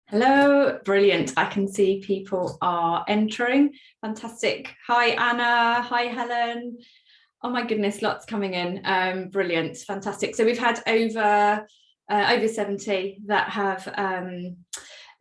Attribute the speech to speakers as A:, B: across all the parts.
A: Hello, brilliant. I can see people are entering. Fantastic. Hi, Anna. Hi, Helen. Oh my goodness, lots coming in. Brilliant, fantastic. So we've had over 70 that have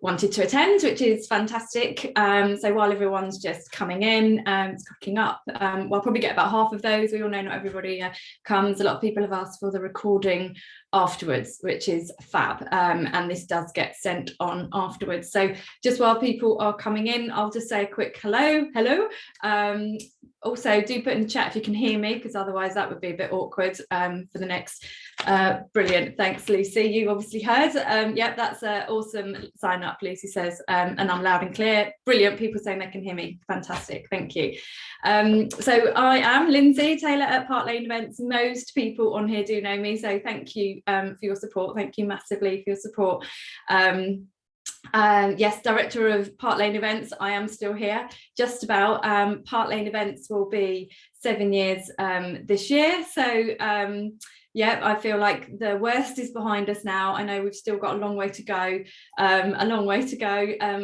A: wanted to attend, which is fantastic. So while everyone's just coming in, it's cooking up, we'll probably get about half of those. We all know not everybody comes. A lot of people have asked for the recording afterwards, which is fab, and this does get sent on afterwards. So just while people are coming in, I'll just say a quick hello. Also do put in the chat if you can hear me, because otherwise that would be a bit awkward for the next. Brilliant, thanks Lucy, you obviously heard. Yep, that's an awesome sign up, Lucy says, and I'm loud and clear. Brilliant, people saying they can hear me, fantastic, thank you. So I am Lindsay Taylor at Park Lane Events. Most people on here do know me, so thank you for your support. Thank you massively for your support. Yes, director of Park Lane Events. I am still here, just about. Park Lane Events will be 7 years this year. So yeah, I feel like the worst is behind us now. I know we've still got a long way to go,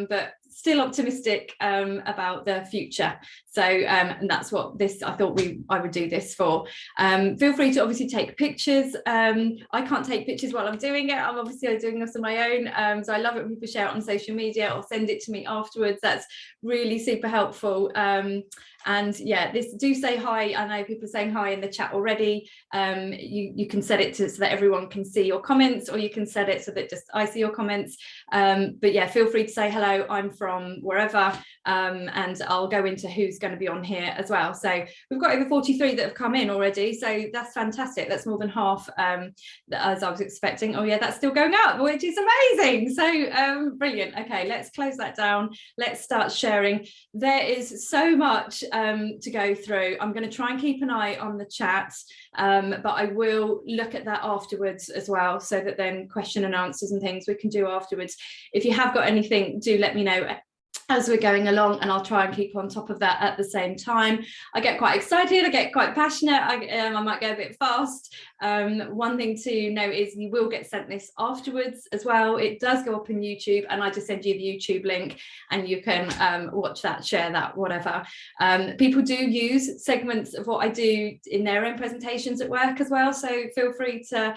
A: but still optimistic about the future. So and that's what this, I thought I would do this for. Feel free to obviously take pictures. I can't take pictures while I'm doing it. I'm obviously doing this on my own. So I love it when people share it on social media or send it to me afterwards. That's really super helpful. And yeah, do say hi. I know people are saying hi in the chat already. You can set it so that everyone can see your comments, or you can set it so that just I see your comments. But yeah, feel free to say hello. I'm from wherever, and I'll go into who's going to be on here as well. So we've got over 43 that have come in already, so that's fantastic. That's more than half as I was expecting. Oh yeah, that's still going up, which is amazing. So brilliant. Okay, let's close that down. Let's start sharing. There is so much to go through. I'm going to try and keep an eye on the chat, but I will look at that afterwards as well, so that then question and answers and things we can do afterwards. If you have got anything, do let me know as we're going along, and I'll try and keep on top of that at the same time. I get quite excited, I get quite passionate, I might go a bit fast. One thing to note is you will get sent this afterwards as well. It does go up on YouTube, and I just send you the YouTube link and you can watch that, share that, whatever. People do use segments of what I do in their own presentations at work as well, so feel free to,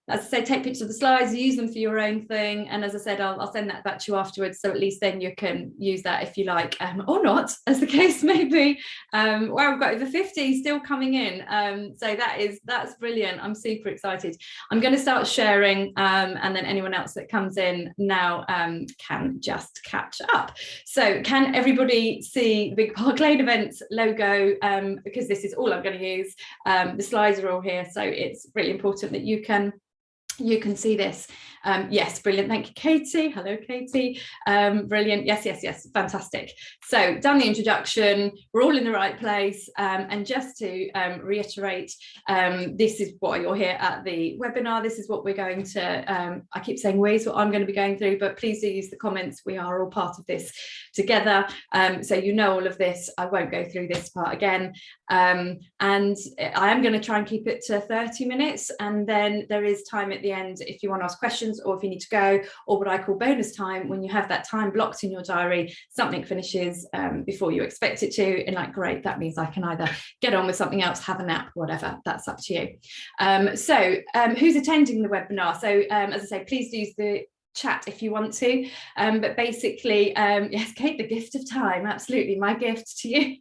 A: as I said, take pictures of the slides, use them for your own thing. And as I said, I'll send that back to you afterwards. So at least then you can use that if you like, or not, as the case may be. Wow, we've got over 50 still coming in. So that's brilliant. I'm super excited. I'm going to start sharing, and then anyone else that comes in now can just catch up. So can everybody see the big Park Lane Events logo? Because this is all I'm going to use. The slides are all here. So it's really important that you can see this. Yes, brilliant. Thank you, Katie. Hello, Katie. Brilliant. Yes. Fantastic. So done the introduction. We're all in the right place. And just to reiterate, this is why you're here at the webinar. This is what we're going to, I keep saying we, so I'm going to be going through, but please do use the comments. We are all part of this together. So you know all of this. I won't go through this part again. And I am going to try and keep it to 30 minutes. And then there is time at the end if you want to ask questions, or if you need to go, or what I call bonus time, when you have that time blocked in your diary, something finishes before you expect it to, and like, great, that means I can either get on with something else, have a nap, whatever, that's up to you. So who's attending the webinar? So as I say, please use the chat if you want to, but basically, yes, Kate, the gift of time, absolutely, my gift to you.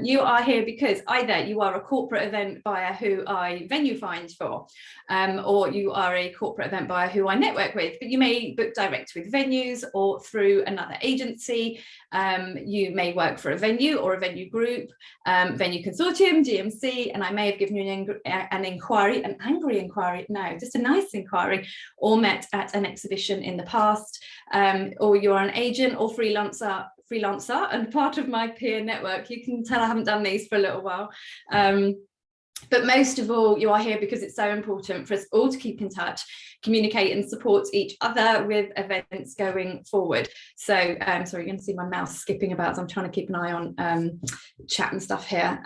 A: You are here because either you are a corporate event buyer who I venue find for, or you are a corporate event buyer who I network with, but you may book direct with venues or through another agency. You may work for a venue or a venue group, venue consortium, GMC, and I may have given you an inquiry, an angry inquiry, no, just a nice inquiry, or met at an exhibition in the past, or you're an agent or freelancer and part of my peer network. You can tell I haven't done these for a little while. But most of all, you are here because it's so important for us all to keep in touch, communicate and support each other with events going forward. So sorry, you're going to see my mouse skipping about, so I'm trying to keep an eye on chat and stuff here.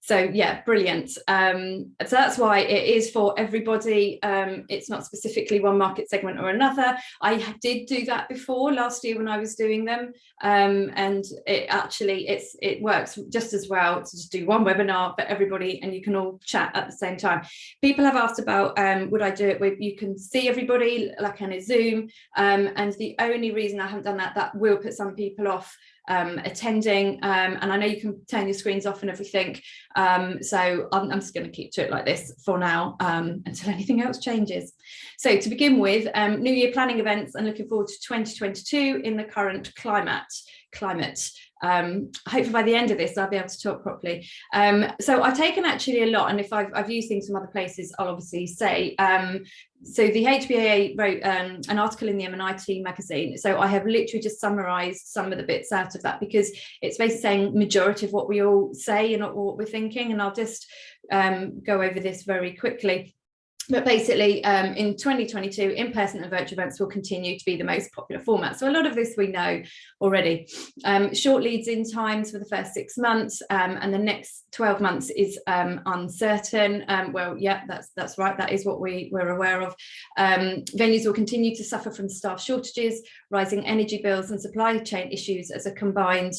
A: So yeah, brilliant. So that's why it is for everybody. It's not specifically one market segment or another. I did do that before last year when I was doing them, and it works just as well to just do one webinar for everybody and you can all chat at the same time. People have asked about would I do it with, you can see everybody like on a Zoom, and the only reason I haven't done that will put some people off attending, and I know you can turn your screens off and everything, so I'm just going to keep to it like this for now, until anything else changes. So to begin with, New Year planning events and looking forward to 2022 in the current climate. Hopefully by the end of this I'll be able to talk properly. So I've taken actually a lot, and if I've used things from other places I'll obviously say. So the HBAA wrote an article in the M&IT magazine, so I have literally just summarised some of the bits out of that because it's basically saying majority of what we all say and what we're thinking, and I'll just go over this very quickly. But basically, in 2022, in-person and virtual events will continue to be the most popular format. So a lot of this we know already. Short leads in times for the first 6 months, and the next 12 months is uncertain. Well, yeah, that's right. That is what we're aware of. Venues will continue to suffer from staff shortages, rising energy bills and supply chain issues as a combined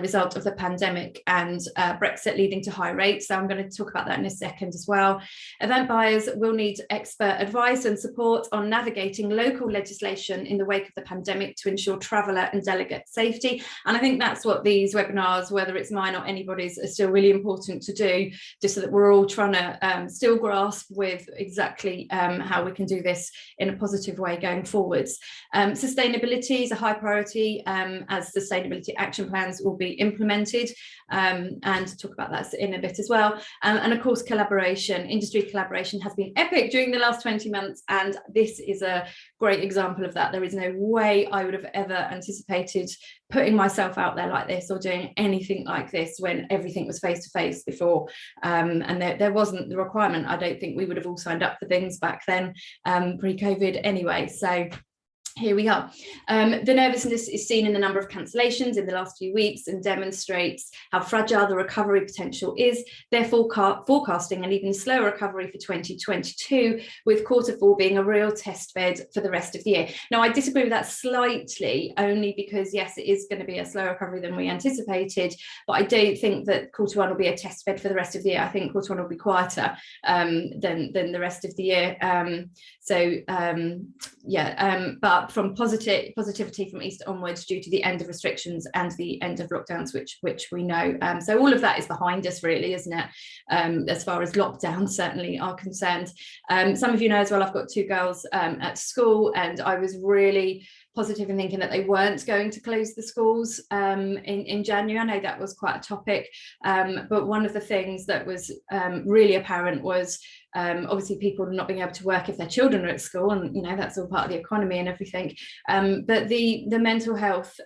A: result of the pandemic and Brexit leading to high rates. So I'm going to talk about that in a second as well. Event buyers will need expert advice and support on navigating local legislation in the wake of the pandemic to ensure traveller and delegate safety. And I think that's what these webinars, whether it's mine or anybody's, are still really important to do, just so that we're all trying to still grasp with exactly how we can do this in a positive way going forwards. Sustainability is a high priority as sustainability action plans will be implemented, and talk about that in a bit as well. And of course, collaboration, industry collaboration has been epic during the last 20 months, and this is a great example of that. There is no way I would have ever anticipated putting myself out there like this or doing anything like this when everything was face to face before, and there wasn't the requirement. I don't think we would have all signed up for things back then, pre-COVID anyway. So here we are. The nervousness is seen in the number of cancellations in the last few weeks and demonstrates how fragile the recovery potential is. Therefore, forecasting an even slower recovery for 2022, with Q4 being a real test bed for the rest of the year. Now, I disagree with that slightly, only because, yes, it is going to be a slower recovery than we anticipated, but I don't think that Q1 will be a test bed for the rest of the year. I think Q1 will be quieter than the rest of the year. But from positivity from Easter onwards due to the end of restrictions and the end of lockdowns, which we know. So all of that is behind us, really, isn't it? As far as lockdowns certainly are concerned. Some of you know as well, I've got 2 girls at school, and I was really positive in thinking that they weren't going to close the schools in January. I know that was quite a topic, but one of the things that was really apparent was obviously people not being able to work if their children are at school, and you know that's all part of the economy and everything, but the mental health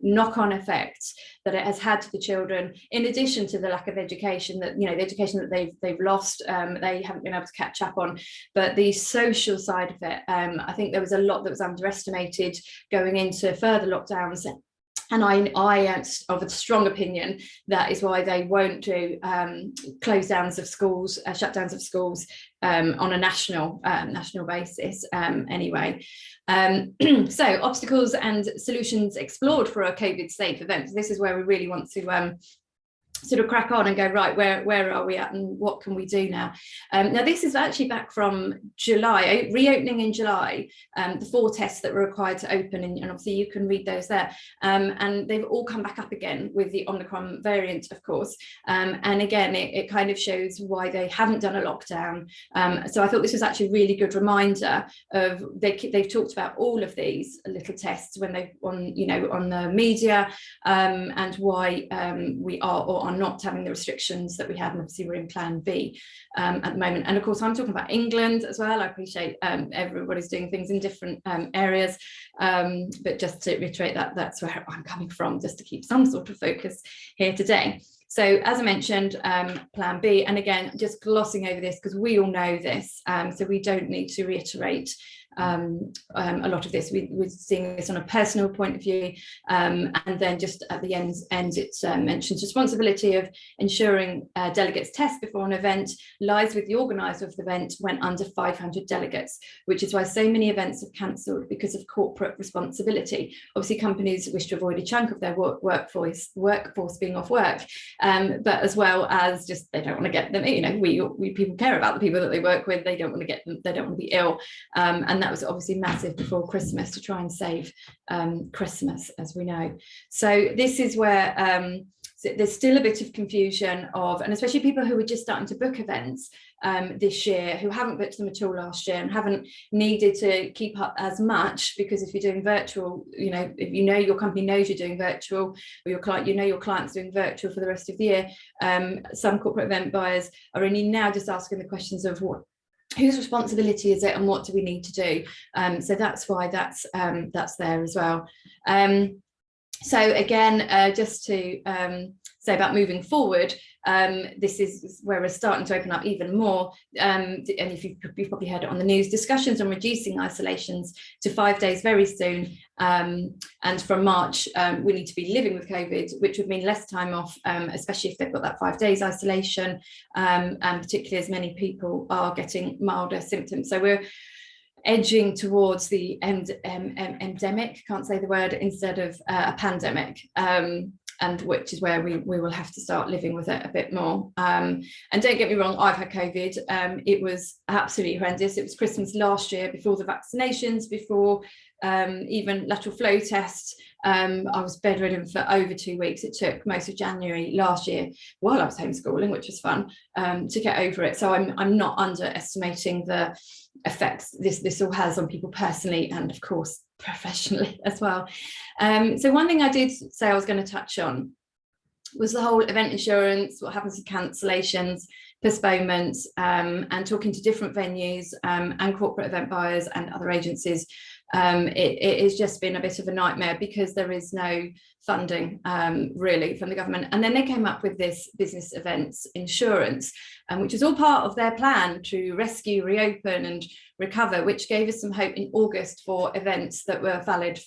A: knock-on effect that it has had to the children, in addition to the lack of education, that the education that they've lost, they haven't been able to catch up on, but the social side of it, I think there was a lot that was underestimated going into further lockdowns. And I am of a strong opinion that is why they won't do close downs of schools, shutdowns of schools on a national basis anyway. So obstacles and solutions explored for a COVID safe event. This is where we really want to sort of crack on and go, right, where are we at and what can we do now? Now this is actually back from July, reopening in July, the 4 tests that were required to open, and obviously you can read those there, and they've all come back up again with the Omicron variant, of course, and again it kind of shows why they haven't done a lockdown. So I thought this was actually a really good reminder of they've talked about all of these little tests when they've on the media, and why we are or are not having the restrictions that we have, and obviously we're in plan B at the moment. And of course I'm talking about England as well. I appreciate everybody's doing things in different areas, but just to reiterate that that's where I'm coming from, just to keep some sort of focus here today. So as I mentioned, plan B, and again, just glossing over this because we all know this, so we don't need to reiterate a lot of this. We're seeing this on a personal point of view, and then just at the end it mentions responsibility of ensuring delegates test before an event lies with the organizer of the event when under 500 delegates, which is why so many events have cancelled because of corporate responsibility. Obviously companies wish to avoid a chunk of their workforce being off work, but as well as just they don't want to get them, you know, we people care about the people that they work with, they don't want to get them, they don't want to be ill, and that was obviously massive before Christmas to try and save Christmas, as we know. So this is where there's still a bit of confusion of, and especially people who are just starting to book events this year, who haven't booked them at all last year and haven't needed to keep up as much, because if you're doing virtual, you know, if you know your company knows you're doing virtual, or your client, you know your client's doing virtual for the rest of the year, some corporate event buyers are only now just asking the questions of whose responsibility is it and what do we need to do, so that's why that's there as well. So again, just to say about moving forward, this is where we're starting to open up even more, and if you've probably heard it on the news, discussions on reducing isolations to 5 days very soon, and from March we need to be living with COVID, which would mean less time off, especially if they've got that 5 days isolation, and particularly as many people are getting milder symptoms. So we're edging towards the endemic, can't say the word, instead of a pandemic, and which is where we will have to start living with it a bit more. And don't get me wrong, I've had COVID. It was absolutely horrendous. It was Christmas last year, before the vaccinations, before even lateral flow tests. I was bedridden for over 2 weeks. It took most of January last year while I was homeschooling, which was fun, to get over it. So I'm not underestimating the effects this all has on people personally and of course professionally as well. So one thing I did say I was going to touch on was the whole event insurance, what happens to cancellations, postponements, and talking to different venues and corporate event buyers and other agencies. It has just been a bit of a nightmare because there is no funding really from the government. And then they came up with this business events insurance, which is all part of their plan to rescue, reopen and recover, which gave us some hope in August for events that were valid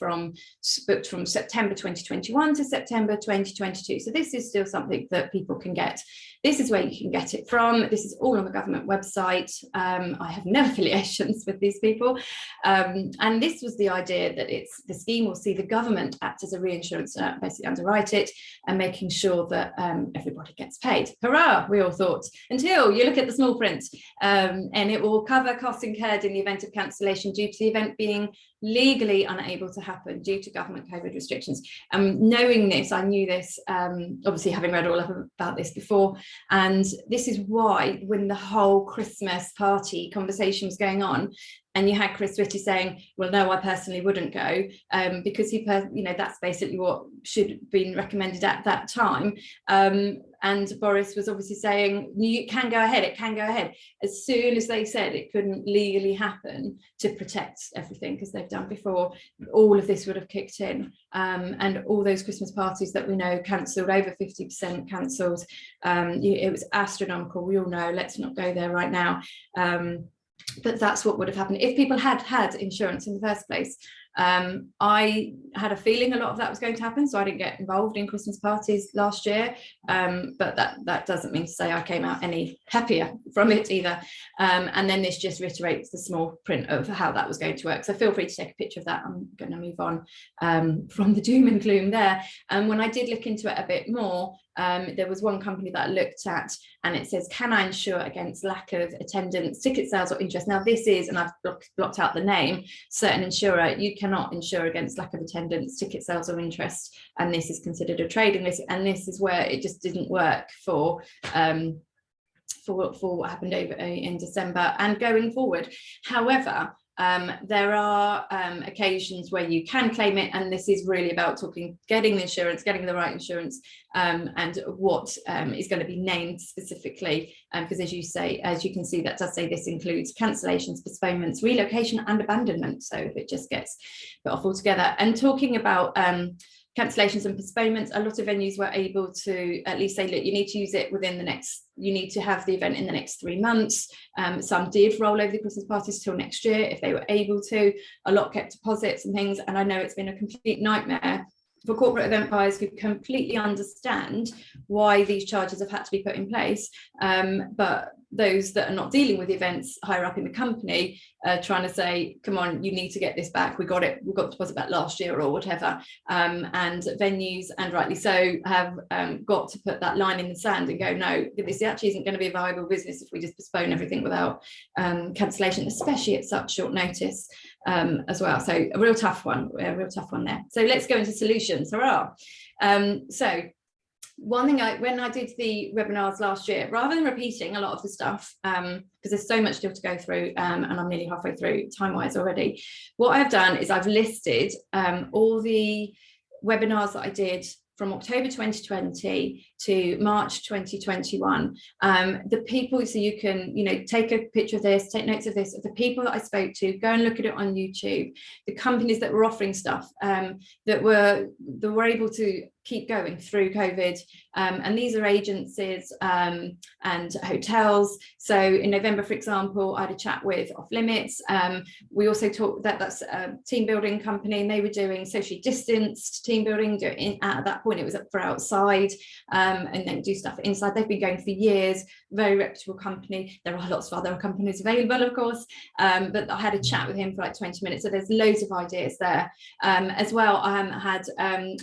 A: booked from September 2021 to September 2022. So this is still something that people can get. This is where you can get it from. This is all on the government website. I have no affiliations with these people. And this was the idea that the scheme will see the government act as a reinsurance, basically underwrite it and making sure that everybody gets paid. Hurrah, we all thought, until you look at the small print, and it will cover costs incurred in the event of cancellation due to the event being legally unable to happen due to government COVID restrictions. Knowing this, I knew this, obviously having read all up about this before, and this is why when the whole Christmas party conversation was going on, and you had Chris Whitty saying, well, no, I personally wouldn't go, because that's basically what should have been recommended at that time. And Boris was obviously saying, you can go ahead, it can go ahead. As soon as they said it couldn't legally happen to protect everything, because they've done before, all of this would have kicked in. And all those Christmas parties that we know cancelled, over 50% cancelled. It was astronomical, we all know, let's not go there right now. But that's what would have happened if people had had insurance in the first place. I had a feeling a lot of that was going to happen, so I didn't get involved in Christmas parties last year, but that doesn't mean to say I came out any happier from it either. And then this just reiterates the small print of how that was going to work, so feel free to take a picture of that. I'm going to move on from the doom and gloom there. And when I did look into it a bit more, there was one company that I looked at, and it says, can I insure against lack of attendance, ticket sales or interest? Now this is, and I've blocked out the name, certain insurer, you cannot insure against lack of attendance, ticket sales or interest, and this is considered a trading risk. And this is where it just didn't work for what happened over in December and going forward. However, there are occasions where you can claim it, and this is really about getting the insurance, getting the right insurance, and what is going to be named specifically, because as you can see, that does say this includes cancellations, postponements, relocation and abandonment. So if it just gets put off altogether. And talking about cancellations and postponements, a lot of venues were able to at least say, look, you need to use it within the next, you need to have the event in the next 3 months. Some did roll over the Christmas parties till next year if they were able to. A lot kept deposits and things, and I know it's been a complete nightmare for corporate event buyers who completely understand why these charges have had to be put in place, but those that are not dealing with events higher up in the company trying to say, come on, you need to get this back, we got the deposit back last year or whatever, and venues, and rightly so, have got to put that line in the sand and go, no, this actually isn't going to be a viable business if we just postpone everything without cancellation, especially at such short notice as well. So a real tough one there. So let's go into solutions. Hurrah. So one thing, when I did the webinars last year, rather than repeating a lot of the stuff, because there's so much still to go through, and I'm nearly halfway through time-wise already, what I've done is I've listed all the webinars that I did from October 2020 to March 2021. The people, so you can, take a picture of this, take notes of this, of the people that I spoke to, go and look at it on YouTube, the companies that were offering stuff, that were able to keep going through COVID, and these are agencies and hotels. So in November, for example, I had a chat with Off Limits. We also talked that's a team building company, and they were doing socially distanced team building. At that point, it was for outside, and then do stuff inside. They've been going for years. Very reputable company. There are lots of other companies available, of course, but I had a chat with him for like 20 minutes. So there's loads of ideas there. As well, I had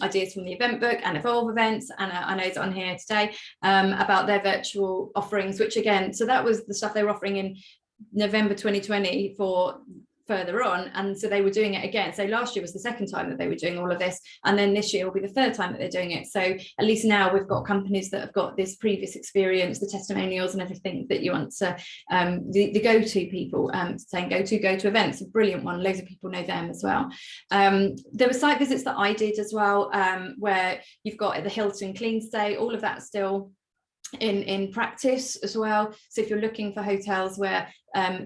A: ideas from the event book and Evolve events, and I know it's on here today, about their virtual offerings, which again, so that was the stuff they were offering in November 2020 for further on, and so they were doing it again. So last year was the second time that they were doing all of this, and then this year will be the third time that they're doing it. So at least now we've got companies that have got this previous experience, the testimonials and everything that you want to, the go-to people, saying go to events, a brilliant one. Loads of people know them as well. There were site visits that I did as well, where you've got the Hilton Clean Stay, all of that still in practice as well. So if you're looking for hotels where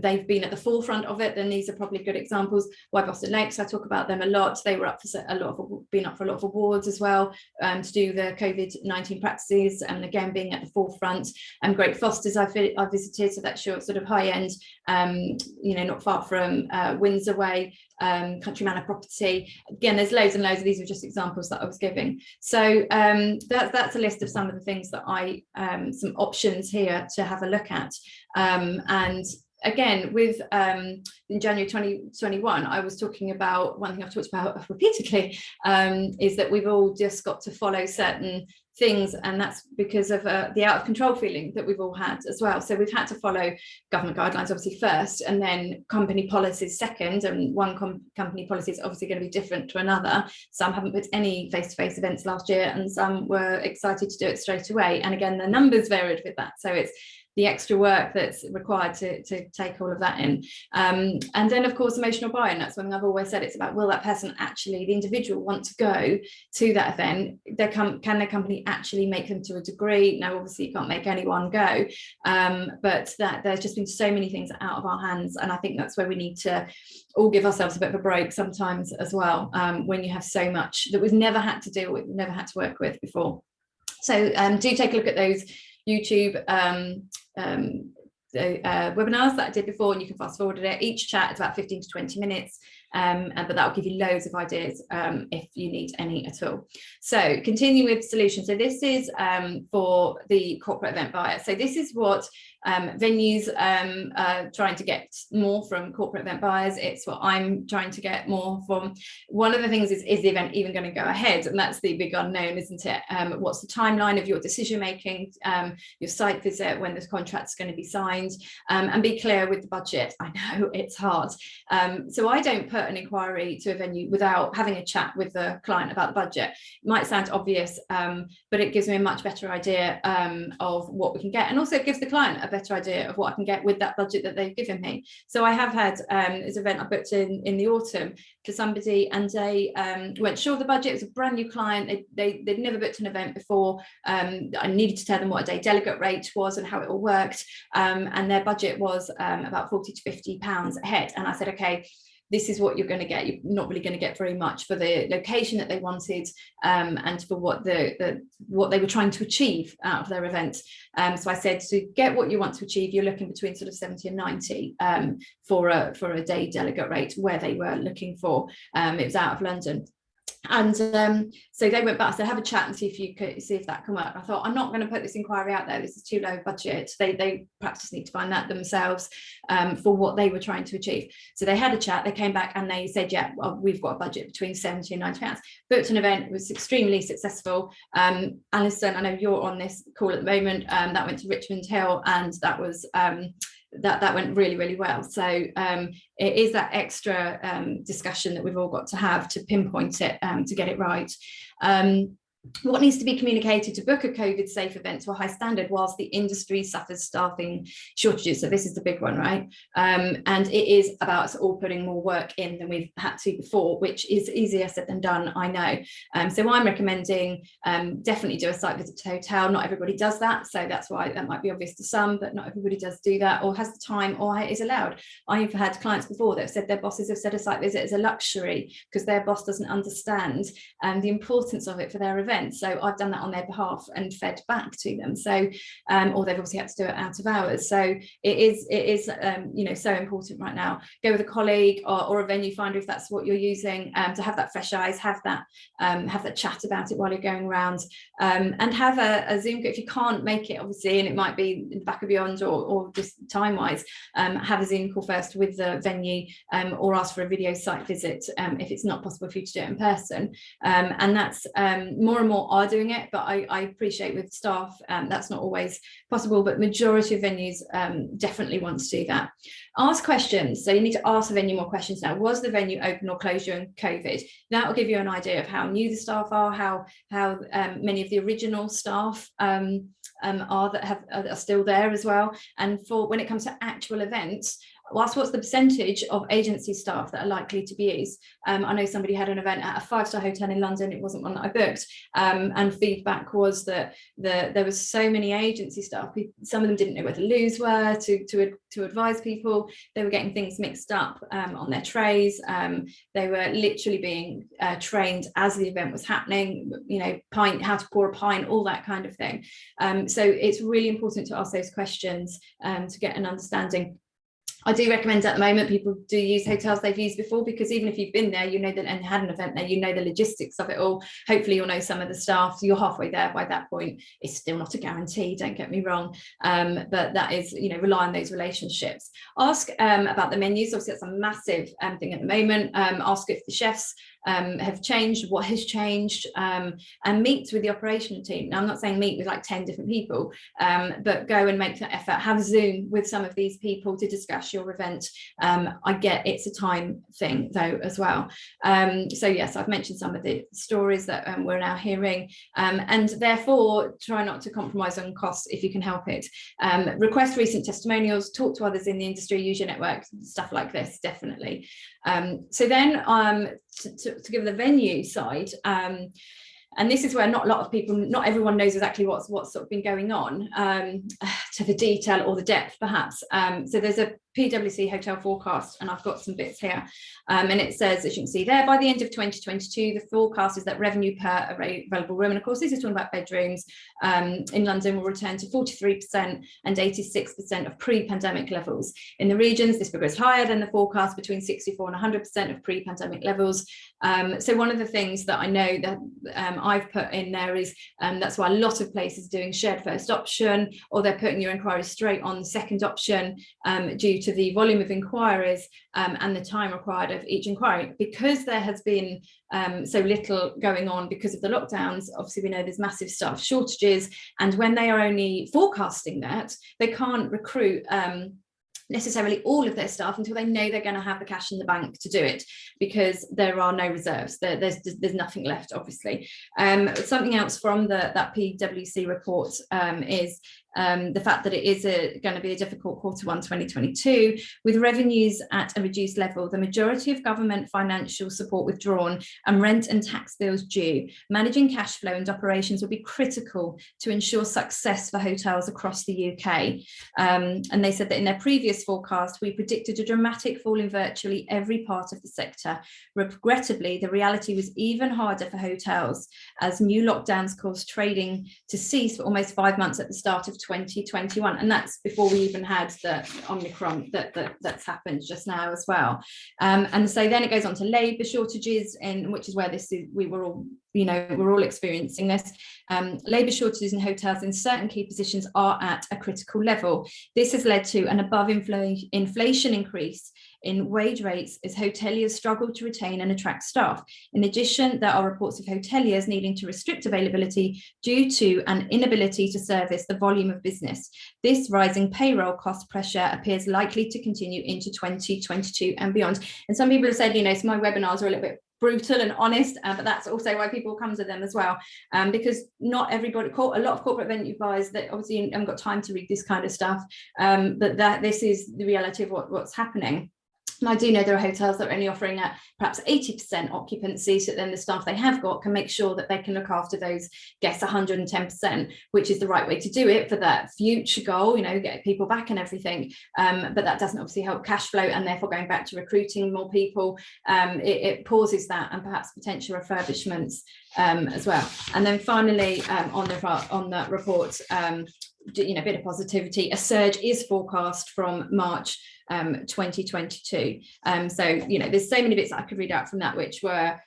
A: they've been at the forefront of it, then these are probably good examples. Why Boston Lakes, I talk about them a lot. They were up for been up for a lot of awards as well, to do the COVID-19 practices, and again being at the forefront. And Great Foster's I visited, so that's your sort of high end, not far from Windsor Way, Country Manor property. Again, there's loads and loads of these are just examples that I was giving. So that's a list of some of the things that some options here to have a look at. And again, with in January 2021, I was talking about, one thing I've talked about repeatedly, is that we've all just got to follow certain things, and that's because of the out of control feeling that we've all had as well. So we've had to follow government guidelines obviously first, and then company policies second, and one company policy is obviously going to be different to another. Some haven't put any face-to-face events last year, and some were excited to do it straight away, and again the numbers varied with that. So it's the extra work that's required to take all of that in. And then of course emotional buy-in, that's one thing I've always said. It's about, will that person actually, the individual, want to go to that event? Can their company actually make them to a degree? No, obviously you can't make anyone go, but that there's just been so many things out of our hands, and I think that's where we need to all give ourselves a bit of a break sometimes as well, when you have so much that we've never had to deal with, never had to work with before. So do take a look at those YouTube webinars that I did before, and you can fast forward it. Each chat is about 15 to 20 minutes, but that will give you loads of ideas if you need any at all. So continue with solutions. So this is for the corporate event buyer. So this is what venues are trying to get more from corporate event buyers. It's what I'm trying to get more from. One of the things is the event even going to go ahead? And that's the big unknown, isn't it? What's the timeline of your decision making, your site visit, when this contract's going to be signed, and be clear with the budget. I know it's hard. So I don't put an inquiry to a venue without having a chat with the client about the budget. It might sound obvious, but it gives me a much better idea of what we can get, and also it gives the client a better idea of what I can get with that budget that they've given me. So I have had this event I booked in the autumn for somebody, and they weren't sure of the budget. It was a brand new client. They'd never booked an event before. I needed to tell them what a day delegate rate was and how it all worked, and their budget was about £40 to £50 a head. And I said, okay, this is what you're going to get. You're not really going to get very much for the location that they wanted, and for what what they were trying to achieve out of their event. So I said, to get what you want to achieve, you're looking between sort of 70 and 90 for a day delegate rate, where they were looking for. It was out of London. And so they went back, so have a chat and see if that come up. I thought, I'm not going to put this inquiry out there, this is too low budget. They perhaps just need to find that themselves for what they were trying to achieve. So they had a chat, they came back and they said, yeah, well, we've got a budget between 70 and 90 pounds. Booked an event, it was extremely successful. Alison, I know you're on this call at the moment, that went to Richmond Hill, and that was that went really, really well. So it is that extra discussion that we've all got to have to pinpoint it, to get it right. What needs to be communicated to book a COVID safe event to a high standard whilst the industry suffers staffing shortages? So this is the big one, right? And it is about us all putting more work in than we've had to before, which is easier said than done, I know. So I'm recommending definitely do a site visit to hotel. Not everybody does that, so that's why that might be obvious to some, but not everybody does do that or has the time or is allowed. I've had clients before that have said their bosses have said a site visit is a luxury because their boss doesn't understand the importance of it for their event. So I've done that on their behalf and fed back to them. So or they've obviously had to do it out of hours. So it is you know, so important right now. Go with a colleague or a venue finder if that's what you're using, to have that fresh eyes, have that chat about it while you're going around, and have a Zoom. If you can't make it, obviously, and it might be in the back of your mind or just time wise, have a Zoom call first with the venue, or ask for a video site visit if it's not possible for you to do it in person. And that's more and more are doing it, but I appreciate with staff that's not always possible, but majority of venues definitely want to do that. Ask questions. So you need to ask the venue more questions now. Was the venue open or closed during COVID? That will give you an idea of how new the staff are, how many of the original staff are still there as well. And for when it comes to actual events, what's the percentage of agency staff that are likely to be used? I know somebody had an event at a 5-star hotel in London. It wasn't one that I booked, and feedback was that there was so many agency staff. Some of them didn't know where the loos were to advise people. They were getting things mixed up on their trays. They were literally being trained as the event was happening. You know, how to pour a pint, all that kind of thing. So it's really important to ask those questions to get an understanding. I do recommend at the moment people do use hotels they've used before, because even if you've been there, you know that, and had an event there, you know the logistics of it all. Hopefully you'll know some of the staff, so you're halfway there by that point. It's still not a guarantee, don't get me wrong, but that is, you know, rely on those relationships. Ask about the menus. Obviously that's a massive thing at the moment. Ask if the chefs have changed, what has changed, and meet with the operational team. Now, I'm not saying meet with like 10 different people, but go and make that effort. Have Zoom with some of these people to discuss your event. I get it's a time thing though as well. So yes, I've mentioned some of the stories that we're now hearing, and therefore try not to compromise on costs if you can help it. Request recent testimonials, talk to others in the industry, use your network, stuff like this, definitely. So then to give the venue side, and this is where not everyone knows exactly what's sort of been going on, to the detail or the depth perhaps. So there's a PwC hotel forecast, and I've got some bits here, and it says, as you can see there, by the end of 2022 the forecast is that revenue per available room, and of course this is talking about bedrooms, in London will return to 43% and 86% of pre-pandemic levels. In the regions this figure is higher than the forecast, between 64 and 100% of pre-pandemic levels. So one of the things that I know that I've put in there is that's why a lot of places are doing shared first option, or they're putting your inquiry straight on the second option, due to the volume of inquiries and the time required of each inquiry. Because there has been so little going on because of the lockdowns, obviously we know there's massive staff shortages, and when they are only forecasting that, they can't recruit necessarily all of their staff until they know they're going to have the cash in the bank to do it, because there are no reserves. There's nothing left, obviously. Something else from that PwC report is the fact that it is going to be a difficult Q1 2022, with revenues at a reduced level, the majority of government financial support withdrawn, and rent and tax bills due. Managing cash flow and operations will be critical to ensure success for hotels across the UK. And they said that in their previous forecast, we predicted a dramatic fall in virtually every part of the sector. Regrettably, the reality was even harder for hotels, as new lockdowns caused trading to cease for almost 5 months at the start of 2021. And that's before we even had the Omicron that's happened just now as well. And so then it goes on to labour shortages, which is where we're all experiencing this. Labour shortages in hotels in certain key positions are at a critical level. This has led to an above inflation increase in wage rates as hoteliers struggle to retain and attract staff. In addition, there are reports of hoteliers needing to restrict availability due to an inability to service the volume of business. This rising payroll cost pressure appears likely to continue into 2022 and beyond. And some people have said, so my webinars are a little bit brutal and honest, but that's also why people come to them as well, because not everybody, a lot of corporate venue buyers that obviously haven't got time to read this kind of stuff, but this is the reality of what's happening. And I do know there are hotels that are only offering at perhaps 80% occupancy, so then the staff they have got can make sure that they can look after those guests 110%, which is the right way to do it for that future goal, get people back and everything. But that doesn't obviously help cash flow, and therefore going back to recruiting more people, it pauses that and perhaps potential refurbishments as well. And then finally, on that report, a bit of positivity. A surge is forecast from March 2022. So there's so many bits I could read out from that, which were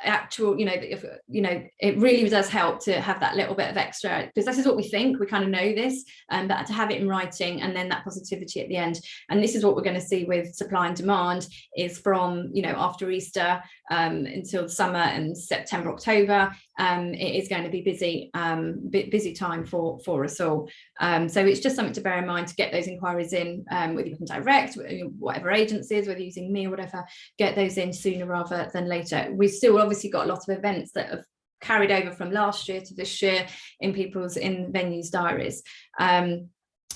A: actual, it really does help to have that little bit of extra, because this is what we think, we kind of know this, but to have it in writing and then that positivity at the end. And this is what we're going to see with supply and demand is from after Easter until summer and September, October. It is going to be busy time for us all. So it's just something to bear in mind to get those inquiries in, whether you can direct, whatever agencies, whether using me or whatever, get those in sooner rather than later. We've still obviously got a lot of events that have carried over from last year to this year in venues' diaries.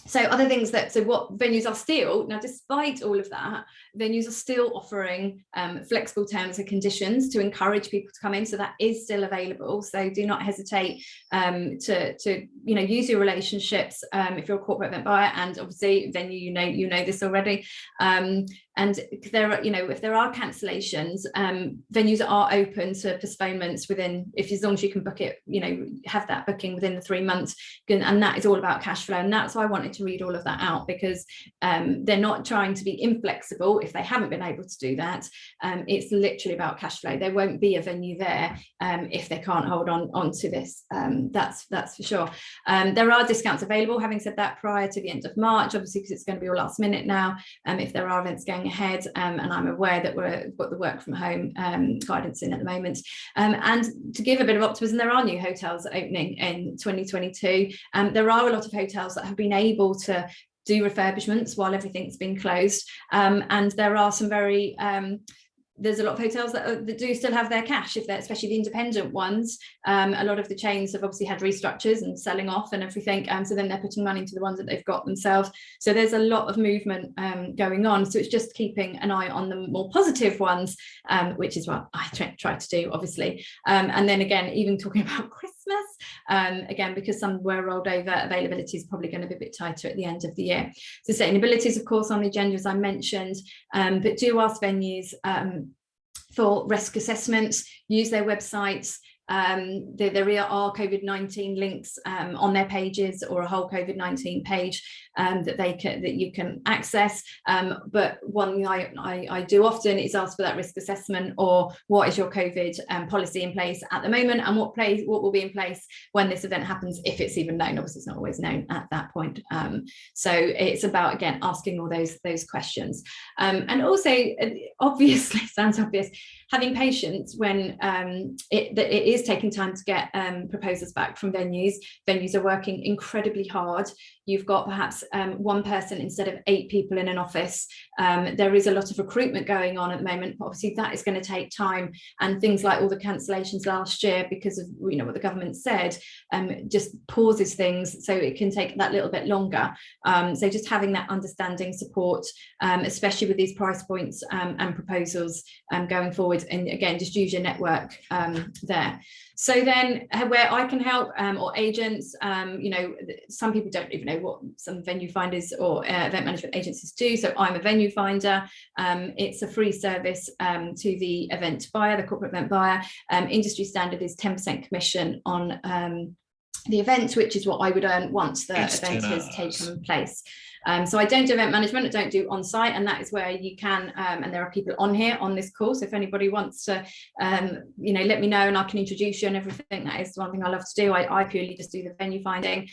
A: So other things what venues are still, now despite all of that, venues are still offering flexible terms and conditions to encourage people to come in, so that is still available. So do not hesitate to use your relationships if you're a corporate event buyer, and obviously venue, you know this already. And if there are cancellations, venues are open to postponements as long as you can book it, have that booking within the 3 months, and that is all about cash flow. And that's why I wanted to read all of that out, because they're not trying to be inflexible if they haven't been able to do that. It's literally about cash flow. There won't be a venue there if they can't hold on to this. That's for sure. There are discounts available, having said that, prior to the end of March, obviously, because it's going to be all last minute now, if there are events going ahead, and I'm aware that we've got the work from home guidance in at the moment, and to give a bit of optimism, there are new hotels opening in 2022. There are a lot of hotels that have been able to do refurbishments while everything's been closed, and there are some very there's a lot of hotels that do still have their cash, especially the independent ones. A lot of the chains have obviously had restructures and selling off and everything, so then they're putting money into the ones that they've got themselves. So there's a lot of movement going on. So it's just keeping an eye on the more positive ones, which is what I try to do, obviously. And then again, even talking about Christmas, again, because some were rolled over, availability is probably going to be a bit tighter at the end of the year. Sustainability is, of course, on the agenda, as I mentioned, but do ask venues for risk assessments, use their websites. There are COVID-19 links on their pages, or a whole COVID-19 page that you can access. But one thing I do often is ask for that risk assessment, or what is your COVID policy in place at the moment, and what will be in place when this event happens, if it's even known. Obviously, it's not always known at that point. So it's about, again, asking all those questions. And also, obviously, sounds obvious, having patience when it is taking time to get proposals back from venues. Venues are working incredibly hard you've got perhaps one person instead of 8 people in an office. There is a lot of recruitment going on at the moment, but obviously that is going to take time, and things like all the cancellations last year because of what the government said just pauses things, so it can take that little bit longer. So just having that understanding support, especially with these price points and proposals going forward, and again just use your network there. So then where I can help, or agents, some people don't even know what some venue finders or event management agencies do. So I'm a venue finder. It's a free service to the event buyer, the corporate event buyer. Industry standard is 10% commission on the event, which is what I would earn once the event has taken place. So I don't do event management, I don't do on-site, and that is where you can, and there are people on here on this course, if anybody wants to, let me know and I can introduce you and everything. That is one thing I love to do. I purely just do the venue finding.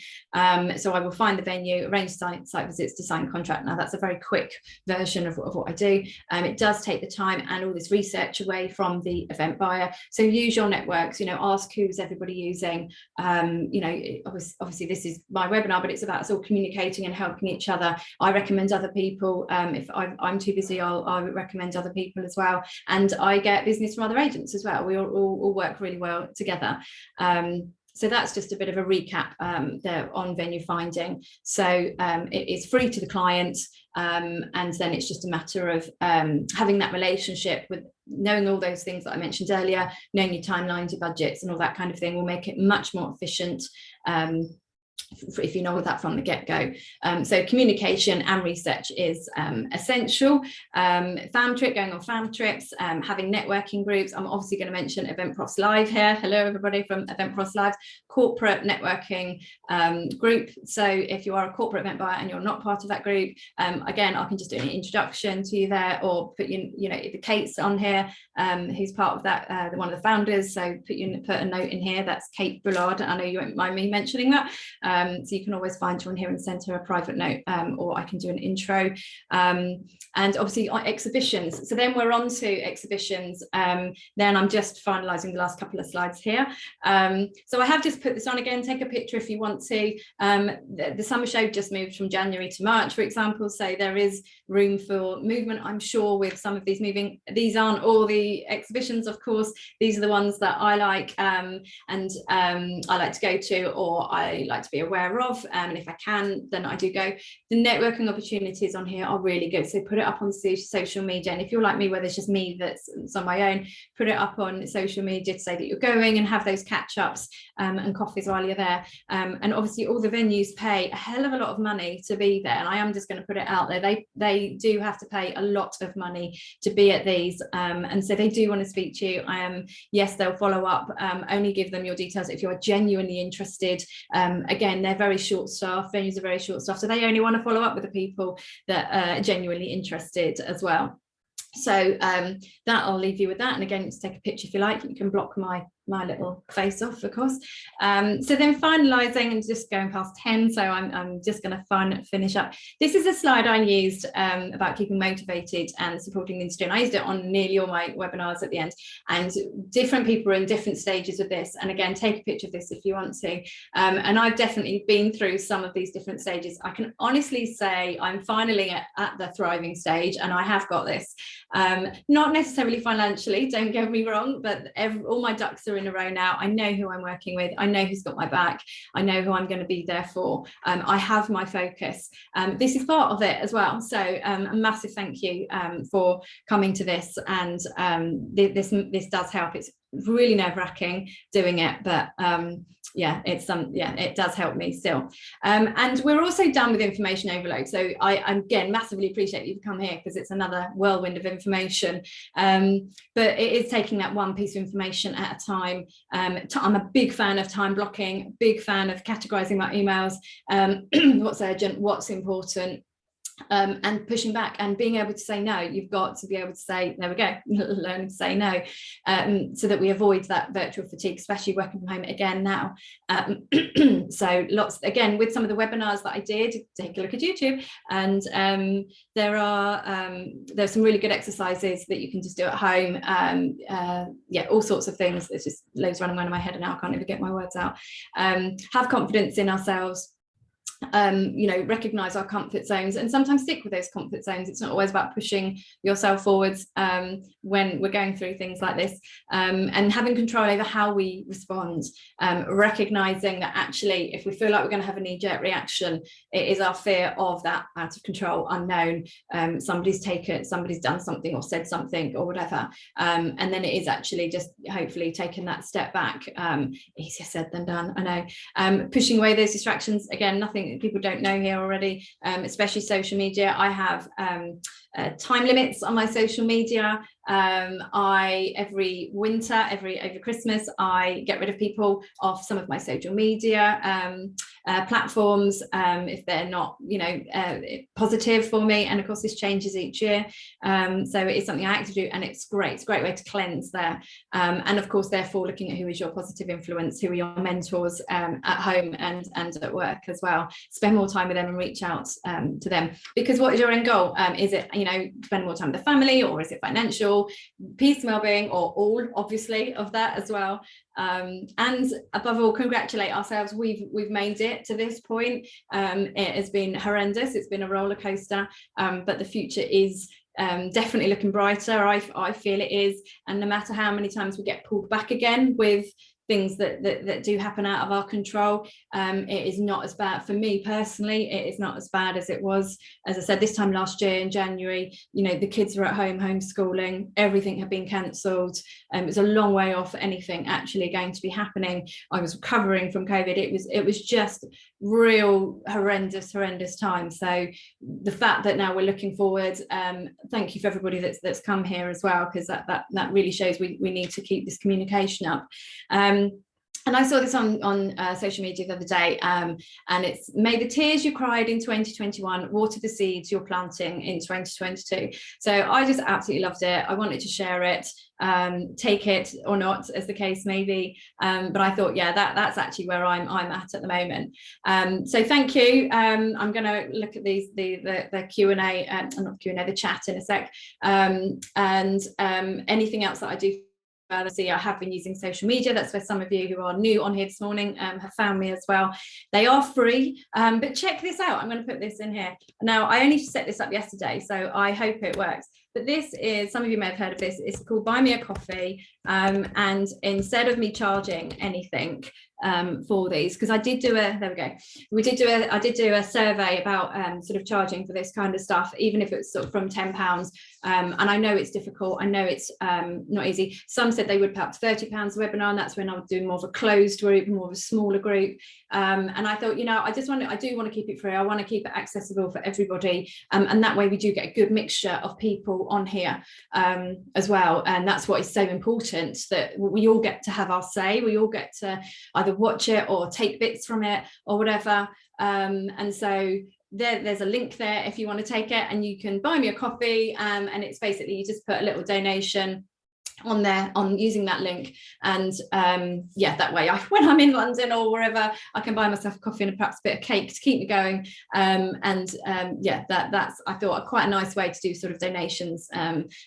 A: So I will find the venue, arrange site visits to sign contract. Now that's a very quick version of what I do. It does take the time and all this research away from the event buyer. So use your networks, ask who's everybody using. Obviously this is my webinar, but it's about us all communicating and helping each other. I recommend other people. If I'm too busy, I'll recommend other people as well. And I get business from other agents as well. We all work really well together. So that's just a bit of a recap there on venue finding. So it is free to the client, and then it's just a matter of having that relationship with knowing all those things that I mentioned earlier, knowing your timelines, your budgets and all that kind of thing will make it much more efficient. If you know that from the get-go. So communication and research is essential. Going on fam trips, having networking groups. I'm obviously going to mention Eventprof Live here. Hello everybody from Eventprof Live, corporate networking group. So if you are a corporate event buyer and you're not part of that group, again, I can just do an introduction to you there, or put the Kate's on here, who's part of that, one of the founders. So put a note in here. That's Kate Bullard. I know you won't mind me mentioning that. So you can always find her on here and send her a private note, or I can do an intro. And obviously exhibitions. So then we're on to exhibitions. Then I'm just finalising the last couple of slides here. So I have just put this on again. Take a picture if you want to. The summer show just moved from January to March, for example. So there is room for movement, I'm sure, with some of these moving. These aren't all the exhibitions, of course. These are the ones that I like, and I like to go to, or I like to be aware of, and if I can, then I do go. The networking opportunities on here are really good, so put it up on social media, and if you're like me where there's just me that's on my own, put it up on social media to say that you're going, and have those catch-ups and coffees while you're there. And obviously all the venues pay a hell of a lot of money to be there, and I am just going to put it out there, they do have to pay a lot of money to be at these, and so they do want to speak to you. Yes, they'll follow up. Only give them your details if you are genuinely interested. Again, they're very short-staffed, venues are very short-staffed, so they only want to follow up with the people that are genuinely interested as well. So that I'll leave you with that, and again, just take a picture if you like. You can block my little face off, of course. So then finalising, and just going past 10, so I'm just going to finish up. This is a slide I used about keeping motivated and supporting the industry, and I used it on nearly all my webinars at the end, and different people are in different stages of this, and again, take a picture of this if you want to. And I've definitely been through some of these different stages. I can honestly say I'm finally at the thriving stage, and I have got this. Not necessarily financially, don't get me wrong, but all my ducks are in a row now. I know who I'm working with, I know who's got my back, I know who I'm going to be there for. I have my focus. This is part of it as well, so a massive thank you for coming to this, and this does help. It's really nerve-wracking doing it, but yeah, it does help me still. And we're also done with information overload, so I again massively appreciate you to come here, because it's another whirlwind of information, but it is taking that one piece of information at a time. I'm a big fan of time blocking, big fan of categorizing my emails, what's urgent, what's important, and pushing back and being able to say no. You've got to be able to say, there we go, learn to say no, so that we avoid that virtual fatigue, especially working from home again now. So lots, again, with some of the webinars that I did, take a look at YouTube, and there's some really good exercises that you can just do at home. Yeah, all sorts of things. There's just loads running around in my head and now I can't even get my words out. Have confidence in ourselves. you know, recognize our comfort zones and sometimes stick with those comfort zones. It's not always about pushing yourself forwards when we're going through things like this, and having control over how we respond, recognizing that actually if we feel like we're going to have a knee-jerk reaction, it is our fear of that out of control, unknown, somebody's done something or said something or whatever, and then it is actually just hopefully taking that step back. Easier said than done, I know. Pushing away those distractions, again, nothing people don't know here already, especially social media. I have time limits on my social media. Every winter, over Christmas, I get rid of people off some of my social media platforms if they're not, you know, positive for me. And of course, this changes each year, so it is something I actively do, and it's a great way to cleanse there. And of course, therefore, looking at who is your positive influence, who are your mentors at home and at work as well. Spend more time with them and reach out to them, because what is your end goal? Is it, you know, spend more time with the family, or is it financial, peace, well-being, or all, obviously, of that as well? And above all, congratulate ourselves. We've made it to this point. It has been horrendous. It's been a roller coaster, but the future is definitely looking brighter. I feel it is, and no matter how many times we get pulled back again with things that do happen out of our control, it is not as bad for me personally. It is not as bad as it was, as I said, this time last year in January. You know, the kids were at home homeschooling, everything had been cancelled. It was a long way off anything actually going to be happening. I was recovering from COVID. It was just real horrendous time. So the fact that now we're looking forward, thank you for everybody that's come here as well, because that really shows we need to keep this communication up. And I saw this on social media the other day, and it's, may the tears you cried in 2021 water the seeds you're planting in 2022. So I just absolutely loved it. I wanted to share it, take it or not, as the case may be. But I thought, yeah, that's actually where I'm at the moment. So thank you. I'm going to look at the Q&A, not Q&A, the chat in a sec, and anything else that I do. See, I have been using social media. That's where some of you who are new on here this morning have found me as well. They are free, but check this out. I'm going to put this in here. Now, I only set this up yesterday, so I hope it works. But this is, some of you may have heard of this, it's called Buy Me a Coffee. And instead of me charging anything for these, because I did do a, there we go, I did do a survey about sort of charging for this kind of stuff, even if it's sort of from £10. And I know it's difficult. I know it's not easy. Some said they would pay up to £30 a webinar, and that's when I would do more of a closed group, more of a smaller group. And I thought, you know, I do want to keep it free. I want to keep it accessible for everybody. And that way we do get a good mixture of people on here as well. And that's what is so important, that we all get to have our say. We all get to either watch it or take bits from it or whatever. And so there's a link there if you want to take it, and you can buy me a coffee, and it's basically you just put a little donation on there on using that link, and yeah, that way when I'm in London or wherever, I can buy myself a coffee and perhaps a bit of cake to keep me going. Yeah, that's, I thought, quite a nice way to do sort of donations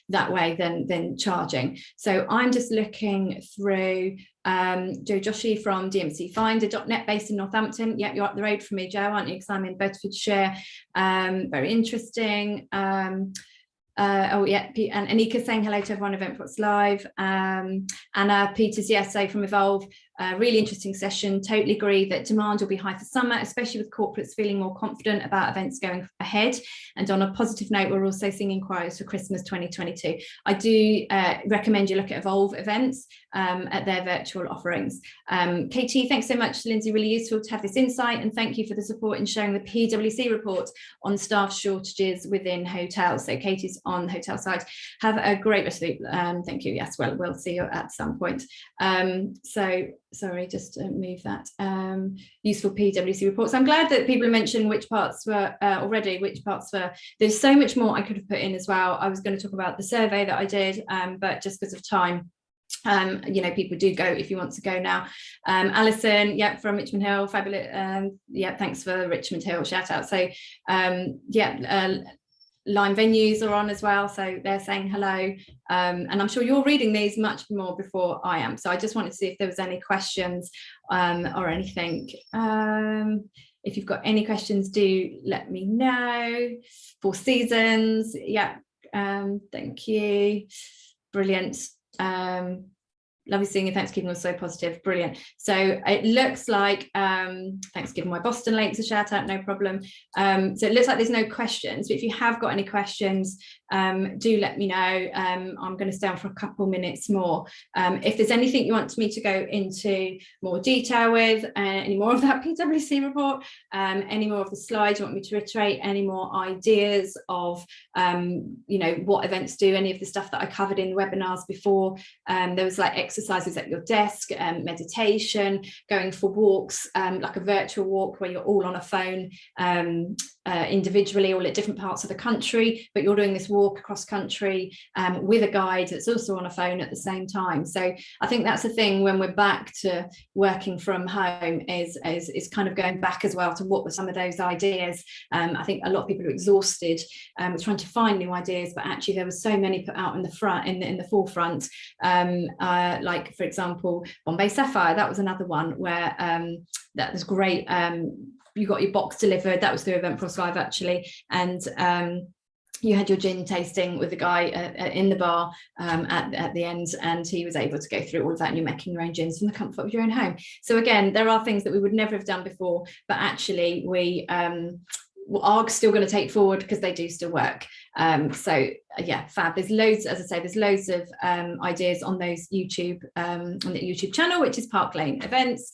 A: that way than charging. So I'm just looking through Joe Joshi from dmcfinder.net, based in Northampton. Yep, you're up the road from me, Joe, aren't you? Because I'm in Bedfordshire. Very interesting. Oh yeah, and Anika saying hello to everyone, Eventbrite's live. Anna Peters, yes, so from Evolve, really interesting session. Totally agree that demand will be high for summer, especially with corporates feeling more confident about events going ahead. And on a positive note, we're also seeing inquiries for Christmas 2022. I do recommend you look at Evolve events at their virtual offerings. Katie, thanks so much, Lindsay, really useful to have this insight, and thank you for the support in sharing the PwC report on staff shortages within hotels. So Katie's on the hotel side. Have a great rest of the week. Thank you. Yes, well, we'll see you at some point. So sorry, just to move that. Useful PwC reports. I'm glad that people are mentioning which parts were already, which parts were. There's so much more I could have put in as well. I was going to talk about the survey that I did, but just because of time, you know, people do go if you want to go now. Alison, yeah, from Richmond Hill, fabulous. Yeah, thanks for Richmond Hill shout out. So yeah, Lime venues are on as well, so they're saying hello, and I'm sure you're reading these much more before I am, so I just wanted to see if there was any questions or anything. if you've got any questions, do let me know. 4 seasons, yeah. Thank you, brilliant. Lovely seeing you. Thanks for keeping us so positive. Brilliant. So it looks like, thanks for giving my Boston links a shout out, no problem. So it looks like there's no questions, but if you have got any questions, do let me know. I'm going to stay on for a couple minutes more. If there's anything you want me to go into more detail with, any more of that PwC report, any more of the slides you want me to reiterate, any more ideas of, you know, what events do, any of the stuff that I covered in the webinars before. There was like exercises at your desk, meditation, going for walks, like a virtual walk where you're all on a phone, individually, all at different parts of the country, but you're doing this walk across country with a guide that's also on a phone at the same time. So I think that's the thing when we're back to working from home, is kind of going back as well to what were some of those ideas. I think a lot of people are exhausted with trying to find new ideas, but actually there were so many put out in the front, in the forefront. Like for example, Bombay Sapphire, that was another one where that was great. You got your box delivered, that was through Eventbrite Live actually, and you had your gin tasting with the guy in the bar at the end, and he was able to go through all of that, and you're making your own gins from the comfort of your own home. So again, there are things that we would never have done before, but actually we are still going to take forward because they do still work. So yeah, fab. There's loads, as I say, there's loads of ideas on those YouTube, on the YouTube channel, which is Park Lane Events.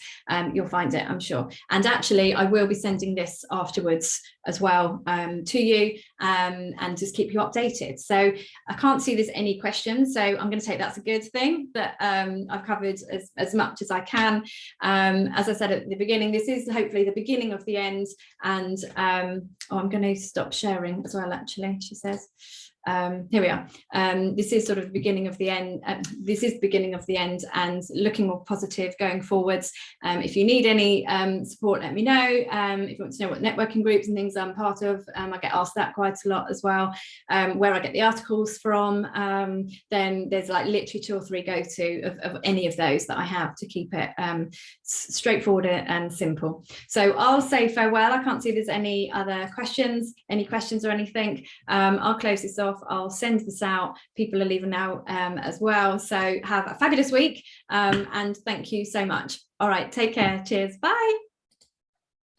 A: You'll find it, I'm sure. And actually, I will be sending this afterwards as well to you, and just keep you updated. So I can't see there's any questions, so I'm going to take that's a good thing, that I've covered as much as I can. As I said at the beginning, this is hopefully the beginning of the end, and oh, I'm going to stop sharing as well, actually, she says. Here we are. This is sort of the beginning of the end. This is the beginning of the end, and looking more positive going forwards. If you need any support, let me know. If you want to know what networking groups and things I'm part of, I get asked that quite a lot as well. Where I get the articles from, then there's like literally 2 or 3 go-to of any of those that I have to keep it straightforward and simple. So I'll say farewell. I can't see there's any other questions, or anything. I'll close this off. I'll send this out. People are leaving now as well. So have a fabulous week, and thank you so much. All right, take care. Cheers. Bye.